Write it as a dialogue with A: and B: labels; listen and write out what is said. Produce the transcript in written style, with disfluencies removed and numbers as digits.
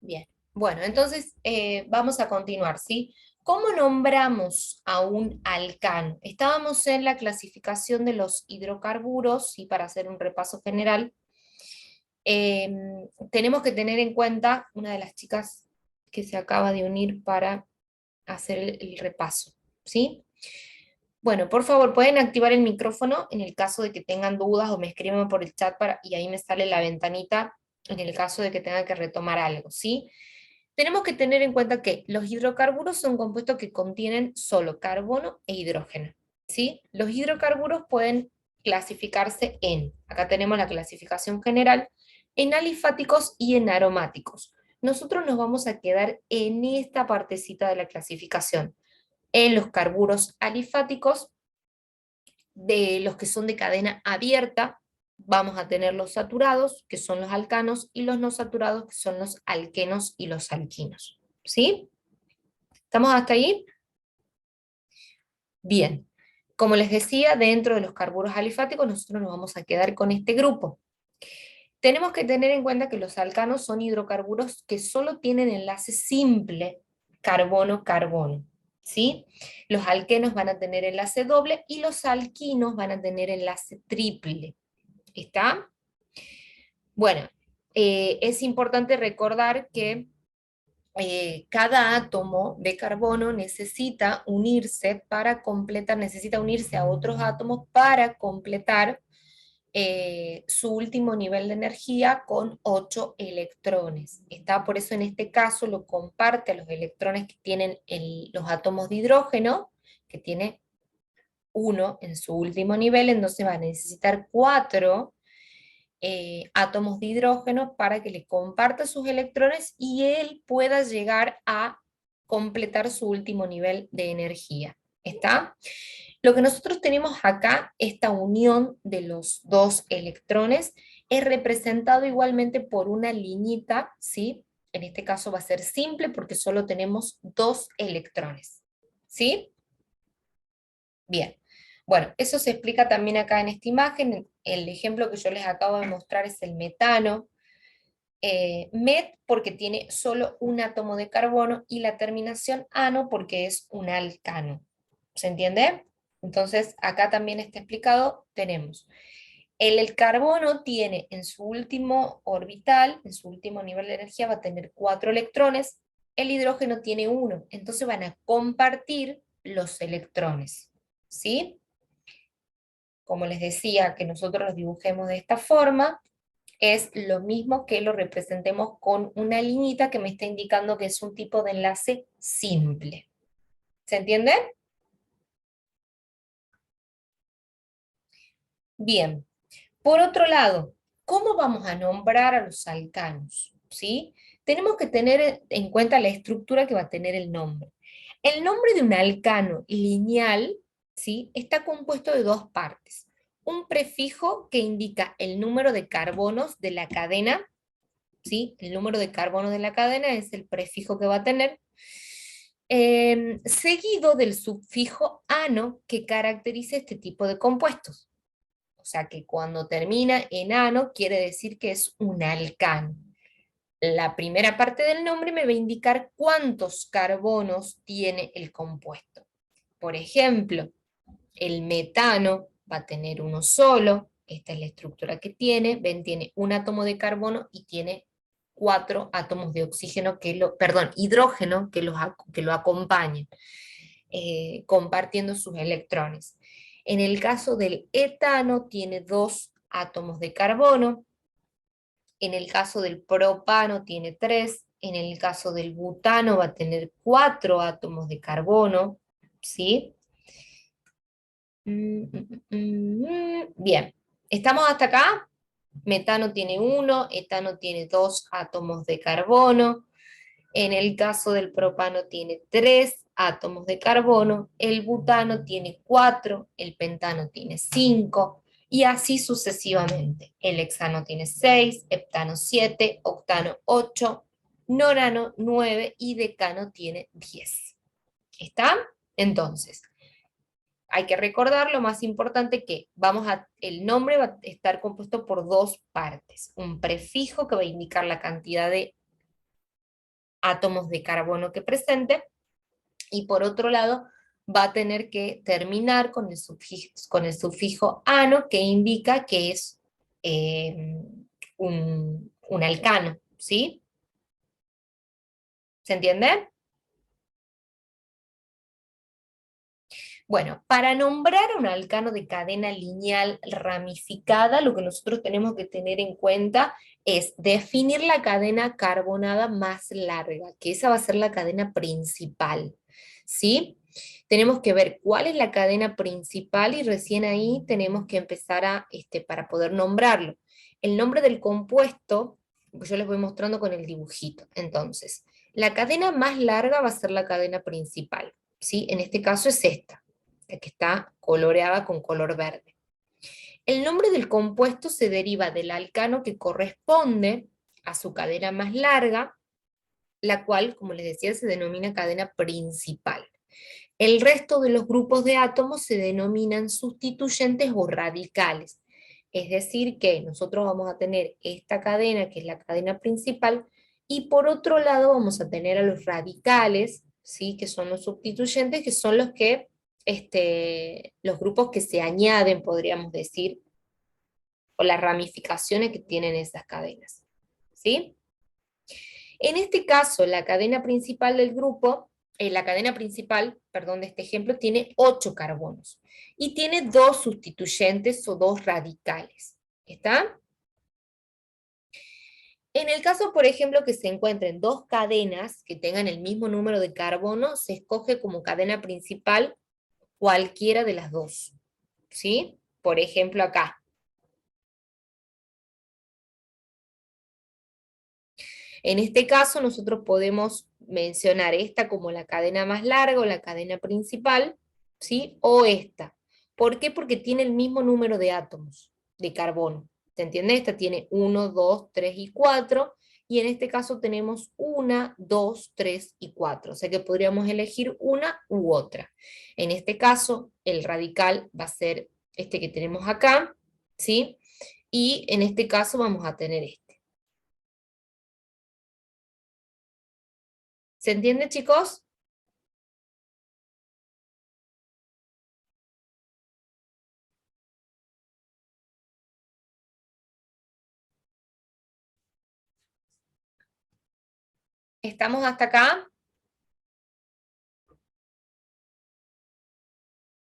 A: Bien, bueno, entonces vamos a continuar, ¿sí? ¿Cómo nombramos a un alcano? Estábamos en la clasificación de los hidrocarburos y para hacer un repaso general, tenemos que tener en cuenta una de las chicas que se acaba de unir para hacer el repaso, ¿sí? Bueno, por favor, pueden activar el micrófono en el caso de que tengan dudas o me escriban por el chat y ahí me sale la ventanita en el caso de que tengan que retomar algo, ¿sí? Tenemos que tener en cuenta que los hidrocarburos son compuestos que contienen solo carbono e hidrógeno, ¿sí? Los hidrocarburos pueden clasificarse acá tenemos la clasificación general, en alifáticos y en aromáticos. Nosotros nos vamos a quedar en esta partecita de la clasificación, en los carburos alifáticos, de los que son de cadena abierta, vamos a tener los saturados, que son los alcanos, y los no saturados, que son los alquenos y los alquinos. ¿Sí? ¿Estamos hasta ahí? Bien. Como les decía, dentro de los carburos alifáticos, nosotros nos vamos a quedar con este grupo. Tenemos que tener en cuenta que los alcanos son hidrocarburos que solo tienen enlace simple carbono-carbono. ¿Sí? Los alquenos van a tener enlace doble y los alquinos van a tener enlace triple. ¿Está? Bueno, es importante recordar que cada átomo de carbono necesita unirse para completar, necesita unirse a otros átomos para completar su último nivel de energía con 8 electrones. Está, por eso en este caso lo comparte a los electrones que tienen los átomos de hidrógeno, que tiene uno en su último nivel, entonces va a necesitar 4 átomos de hidrógeno para que le comparta sus electrones y él pueda llegar a completar su último nivel de energía. ¿Está? Lo que nosotros tenemos acá, esta unión de los dos electrones, es representado igualmente por una liñita, ¿sí? En este caso va a ser simple porque solo tenemos 2 electrones. ¿Sí? Bien. Bueno, eso se explica también acá en esta imagen. El ejemplo que yo les acabo de mostrar es el metano. Met porque tiene solo un átomo de carbono y la terminación ano porque es un alcano. ¿Se entiende? Entonces, acá también está explicado, tenemos el carbono tiene en su último orbital, en su último nivel de energía, va a tener 4 electrones, el hidrógeno tiene uno, entonces van a compartir los electrones. ¿Sí? Como les decía, que nosotros los dibujemos de esta forma, es lo mismo que lo representemos con una liñita que me está indicando que es un tipo de enlace simple. ¿Se entiende? Bien. Por otro lado, ¿cómo vamos a nombrar a los alcanos? ¿Sí? Tenemos que tener en cuenta la estructura que va a tener el nombre. El nombre de un alcano lineal, ¿sí? Está compuesto de 2 partes. Un prefijo que indica el número de carbonos de la cadena, ¿sí? El número de carbono de la cadena es el prefijo que va a tener, seguido del sufijo ano que caracteriza este tipo de compuestos. O sea que cuando termina en ano quiere decir que es un alcano. La primera parte del nombre me va a indicar cuántos carbonos tiene el compuesto. Por ejemplo, el metano va a tener uno solo, esta es la estructura que tiene, ven, tiene un átomo de carbono y tiene 4 átomos de oxígeno, perdón, hidrógeno que lo acompañan, compartiendo sus electrones. En el caso del etano tiene 2 átomos de carbono, en el caso del propano tiene 3, en el caso del butano va a tener 4 átomos de carbono, ¿sí? Bien, ¿estamos hasta acá? Metano tiene 1, etano tiene 2 átomos de carbono, en el caso del propano tiene 3 átomos de carbono, el butano tiene 4, el pentano tiene 5, y así sucesivamente. El hexano tiene 6, heptano 7, octano 8, nonano 9 y decano tiene 10. ¿Está? Entonces, hay que recordar lo más importante que el nombre va a estar compuesto por 2 partes. Un prefijo que va a indicar la cantidad de átomos de carbono que presente, y por otro lado va a tener que terminar con el sufijo ano, que indica que es un alcano, ¿sí? ¿Se entiende? Bueno, para nombrar un alcano de cadena lineal ramificada, lo que nosotros tenemos que tener en cuenta es definir la cadena carbonada más larga, que esa va a ser la cadena principal, ¿sí? Tenemos que ver cuál es la cadena principal y recién ahí tenemos que empezar para poder nombrarlo. El nombre del compuesto, pues yo les voy mostrando con el dibujito. Entonces, la cadena más larga va a ser la cadena principal, ¿sí? En este caso es esta, la que está coloreada con color verde. El nombre del compuesto se deriva del alcano que corresponde a su cadena más larga, la cual, como les decía, se denomina cadena principal. El resto de los grupos de átomos se denominan sustituyentes o radicales. Es decir, que nosotros vamos a tener esta cadena, que es la cadena principal, y por otro lado vamos a tener a los radicales, ¿sí? Que son los sustituyentes, que son los grupos que se añaden, podríamos decir, o las ramificaciones que tienen esas cadenas. ¿Sí? En este caso, la cadena principal del grupo, la cadena principal, perdón, de este ejemplo, tiene 8 carbonos y tiene 2 sustituyentes o 2 radicales. ¿Está? En el caso, por ejemplo, que se encuentren dos cadenas que tengan el mismo número de carbono, se escoge como cadena principal cualquiera de las dos. ¿Sí? Por ejemplo, acá. En este caso, nosotros podemos mencionar esta como la cadena más larga o la cadena principal, ¿sí? O esta. ¿Por qué? Porque tiene el mismo número de átomos de carbono. ¿Se entiende? Esta tiene 1, 2, 3 y 4. Y en este caso tenemos 1, 2, 3 y 4. O sea que podríamos elegir una u otra. En este caso, el radical va a ser este que tenemos acá, ¿sí? Y en este caso vamos a tener este. ¿Se entiende, chicos? ¿Estamos hasta acá?